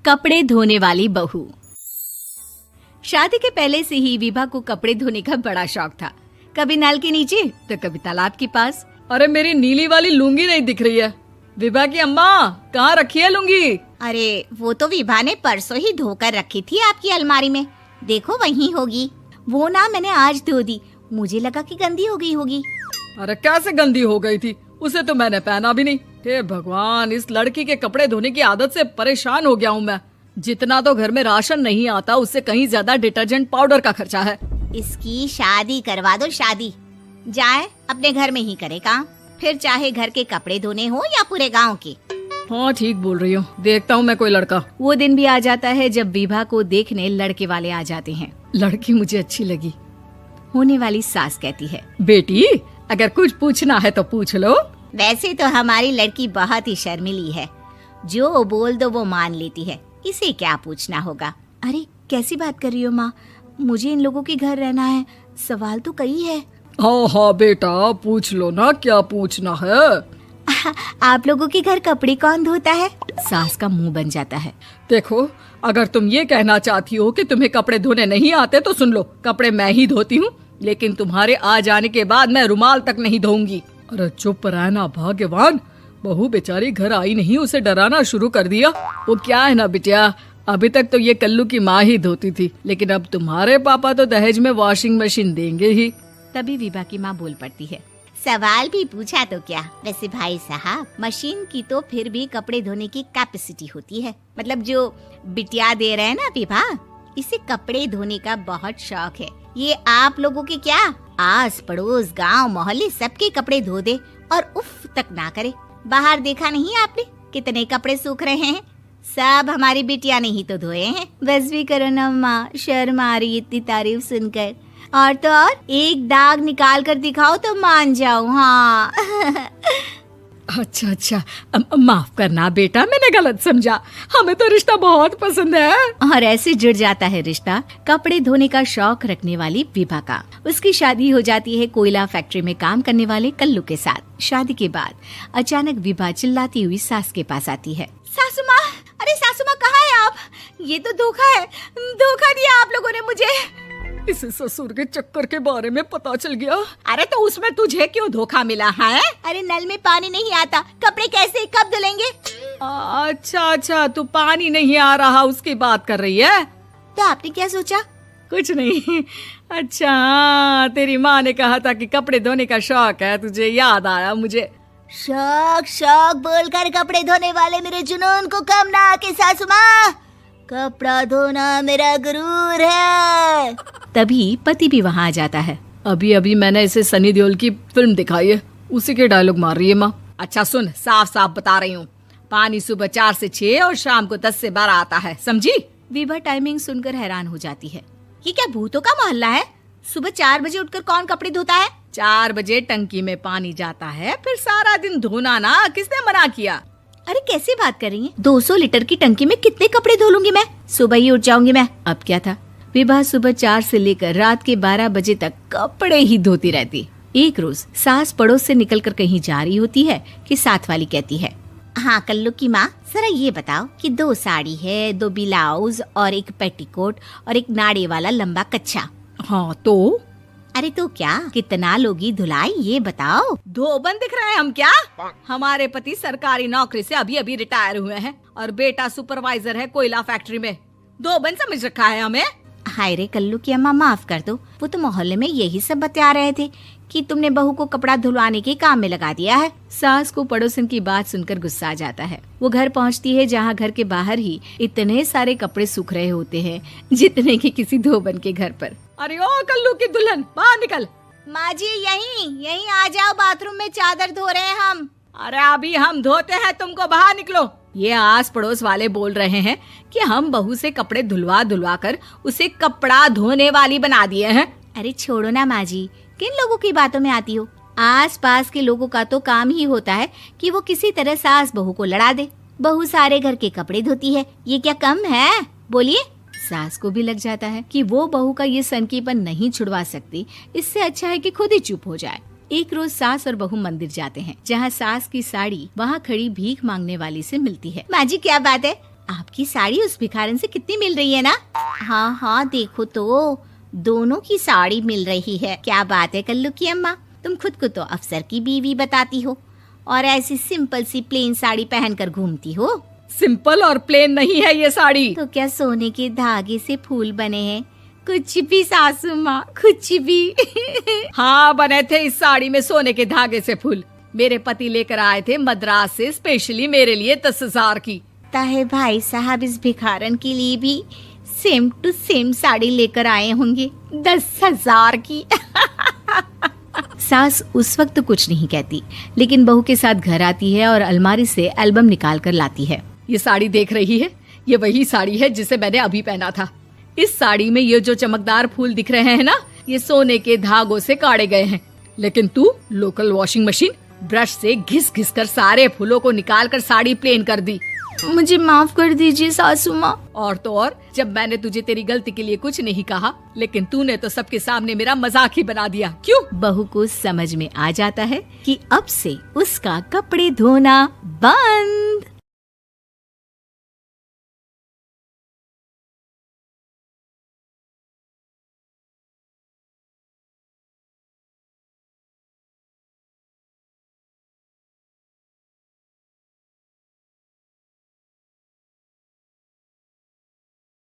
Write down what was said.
कपड़े धोने वाली बहू। शादी के पहले से ही विभा को कपड़े धोने का बड़ा शौक था। कभी नल के नीचे तो कभी तालाब के पास। अरे मेरी नीली वाली लुंगी नहीं दिख रही है। विभा की अम्मा, कहाँ रखी है लुंगी? अरे वो तो विभा ने परसों ही धोकर रखी थी आपकी अलमारी में, देखो वहीं होगी। वो ना मैंने आज धो दी, मुझे लगा कि गंदी हो गई होगी। अरे कैसे गंदी हो गई थी? उसे तो मैंने पहना भी नहीं। हे भगवान, इस लड़की के कपड़े धोने की आदत से परेशान हो गया हूँ मैं। जितना तो घर में राशन नहीं आता, उससे कहीं ज्यादा डिटर्जेंट पाउडर का खर्चा है। इसकी शादी करवा दो, शादी जाए अपने घर में ही करे काम, फिर चाहे घर के कपड़े धोने हो या पूरे गांव के। हाँ ठीक बोल रही हूँ, देखता हूँ मैं कोई लड़का। वो दिन भी आ जाता है जब विभा को देखने लड़के वाले आ जाते हैं। लड़की मुझे अच्छी लगी। होने वाली सास कहती है, बेटी अगर कुछ पूछना है तो पूछ लो। वैसे तो हमारी लड़की बहुत ही शर्मीली है, जो बोल दो वो मान लेती है, इसे क्या पूछना होगा। अरे कैसी बात कर रही हो माँ, मुझे इन लोगों के घर रहना है, सवाल तो कई है। हाँ हाँ बेटा, पूछ लो ना, क्या पूछना है। आप लोगों के घर कपड़े कौन धोता है? सास का मुंह बन जाता है। देखो, अगर तुम ये कहना चाहती हो कि तुम्हें कपड़े धोने नहीं आते तो सुन लो, कपड़े मैं ही धोती हूँ, लेकिन तुम्हारे आ जाने के बाद मैं रुमाल तक नहीं धोऊंगी। अरे चुप रहना भाग्यवान, बहू बेचारी घर आई नहीं, उसे डराना शुरू कर दिया। वो क्या है ना बिटिया, अभी तक तो ये कल्लू की माँ ही धोती थी, लेकिन अब तुम्हारे पापा तो दहेज में वॉशिंग मशीन देंगे ही। तभी विभा की माँ बोल पड़ती है, सवाल भी पूछा तो क्या। वैसे भाई साहब, मशीन की तो फिर भी कपड़े धोने की कैपेसिटी होती है। मतलब जो बिटिया दे रहे हैं ना विभा, इसे कपड़े धोने का बहुत शौक है। ये आप लोगों के क्या, आस पड़ोस गांव मोहल्ले सबके कपड़े धो दे और उफ तक ना करे। बाहर देखा नहीं आपने कितने कपड़े सूख रहे हैं? सब हमारी बिटिया ने ही तो धोए हैं। बस भी करो ना माँ, शर्म आ रही इतनी तारीफ सुनकर। और तो और एक दाग निकाल कर दिखाओ तो मान जाऊं। हाँ अच्छा, माफ करना बेटा, मैंने गलत समझा। हमें तो रिश्ता बहुत पसंद है। और ऐसे जुड़ जाता है रिश्ता कपड़े धोने का शौक रखने वाली विभा का। उसकी शादी हो जाती है कोयला फैक्ट्री में काम करने वाले कल्लू के साथ। शादी के बाद अचानक विभा चिल्लाती हुई सास के पास आती है। सासू माँ, अरे सासू माँ कहाँ है आप? ये तो धोखा है, धोखा दिया आप लोगों ने मुझे। इसे ससुर के चक्कर के बारे में पता चल गया। अरे तो उसमें तुझे क्यों धोखा मिला है? अरे नल में पानी नहीं आता, कपड़े कैसे कब धुलेंगे? अच्छा, तू पानी नहीं आ रहा उसकी बात कर रही है। तो आपने क्या सोचा? कुछ नहीं। अच्छा, तेरी माँ ने कहा था कि कपड़े धोने का शौक है तुझे, याद आया मुझे। शौक बोलकर कपड़े धोने वाले मेरे जुनून को कम ना आके सासू माँ, कपड़ा धोना मेरा गुरूर है। तभी पति भी वहाँ आ जाता है। अभी मैंने इसे सनी देओल की फिल्म दिखाई है, उसी के डायलॉग मार रही है माँ। अच्छा सुन, साफ साफ बता रही हूँ, पानी सुबह 4 से 6 और शाम को 10 से 12 आता है, समझी? विभा टाइमिंग सुनकर हैरान हो जाती है। ये क्या भूतों का मोहल्ला है? सुबह 4 बजे उठकर कौन कपड़े धोता है? 4 बजे टंकी में पानी जाता है, फिर सारा दिन धोना ना, किसने मना किया? अरे कैसी बात कर रही हैं? 200 लीटर की टंकी में कितने कपड़े धो लूंगी मैं? सुबह ही उठ जाऊंगी मैं। अब क्या था, विभा सुबह 4 से लेकर रात के 12 बजे तक कपड़े ही धोती रहती। एक रोज सास पड़ोस से निकलकर कहीं जा रही होती है कि साथ वाली कहती है, हाँ कल्लू की माँ, जरा ये बताओ कि 2 साड़ी है, 2 ब्लाउज और एक पेटीकोट और एक नाड़े वाला लंबा कच्छा। हाँ तो? अरे तो क्या, कितना लोगी धुलाई ये बताओ। धोबन दिख रहे हैं हम क्या? हमारे पति सरकारी नौकरी से अभी रिटायर हुए हैं और बेटा सुपरवाइजर है कोयला फैक्ट्री में। धोबन समझ रखा है हमें? हाय रे कल्लू की अम्मा, माफ कर दो, वो तो मोहल्ले में यही सब बता रहे थे कि तुमने बहू को कपड़ा धुलवाने के काम में लगा दिया है। सास को पड़ोसन की बात सुनकर गुस्सा आ जाता है। वो घर पहुंचती है जहां घर के बाहर ही इतने सारे कपड़े सूख रहे होते हैं जितने कि किसी धोबन के घर पर। अरे ओ कल्लू की दुल्हन, बाहर निकल। माँ जी यहीं आ जाओ, बाथरूम में चादर धो रहे हैं हम। अरे अभी हम धोते हैं, तुमको बाहर निकलो। ये आस पड़ोस वाले बोल रहे हैं कि हम बहू से कपड़े धुलवा कर उसे कपड़ा धोने वाली बना दिए हैं। अरे छोड़ो ना माँ जी, किन लोगों की बातों में आती हो? आस पास के लोगों का तो काम ही होता है कि वो किसी तरह सास बहू को लड़ा दे। बहू सारे घर के कपड़े धोती है, ये क्या कम है? बोलिए। सास को भी लग जाता है कि वो बहू का ये सनकीपन नहीं छुड़वा सकती, इससे अच्छा है कि खुद ही चुप हो जाए। एक रोज सास और बहू मंदिर जाते हैं, जहाँ सास की साड़ी वहाँ खड़ी भीख मांगने वाली से मिलती है। माँ जी क्या बात है, आपकी साड़ी उस भिखारन से कितनी मिल रही है ना? हाँ हाँ देखो तो, दोनों की साड़ी मिल रही है। क्या बात है कल्लू की अम्मा, तुम खुद को तो अफसर की बीवी बताती हो और ऐसी सिंपल सी प्लेन साड़ी पहनकर घूमती हो। सिंपल और प्लेन नहीं है ये साड़ी। तो क्या सोने के धागे से फूल बने हैं? कुछ भी सासू माँ, कुछ भी। हाँ बने थे इस साड़ी में सोने के धागे से फूल। मेरे पति लेकर आए थे मद्रास से स्पेशली मेरे लिए 10,000 की। ताहे भाई साहब इस भिखारन के लिए भी सेम टू सेम साड़ी लेकर आए होंगे 10,000 की। सास उस वक्त तो कुछ नहीं कहती, लेकिन बहू के साथ घर आती है और अलमारी से एल्बम निकाल कर लाती है। ये साड़ी देख रही है, ये वही साड़ी है जिसे मैंने अभी पहना था। इस साड़ी में ये जो चमकदार फूल दिख रहे हैं ना, ये सोने के धागों से काढ़े गए हैं। लेकिन तू लोकल वॉशिंग मशीन ब्रश से घिस घिस कर सारे फूलों को निकाल कर साड़ी प्लेन कर दी। मुझे माफ कर दीजिए सासू माँ। और तो और, जब मैंने तुझे तेरी गलती के लिए कुछ नहीं कहा, लेकिन तूने तो सबके सामने मेरा मजाक ही बना दिया। क्यों? बहू को समझ में आ जाता है कि अब से उसका कपड़े धोना बंद।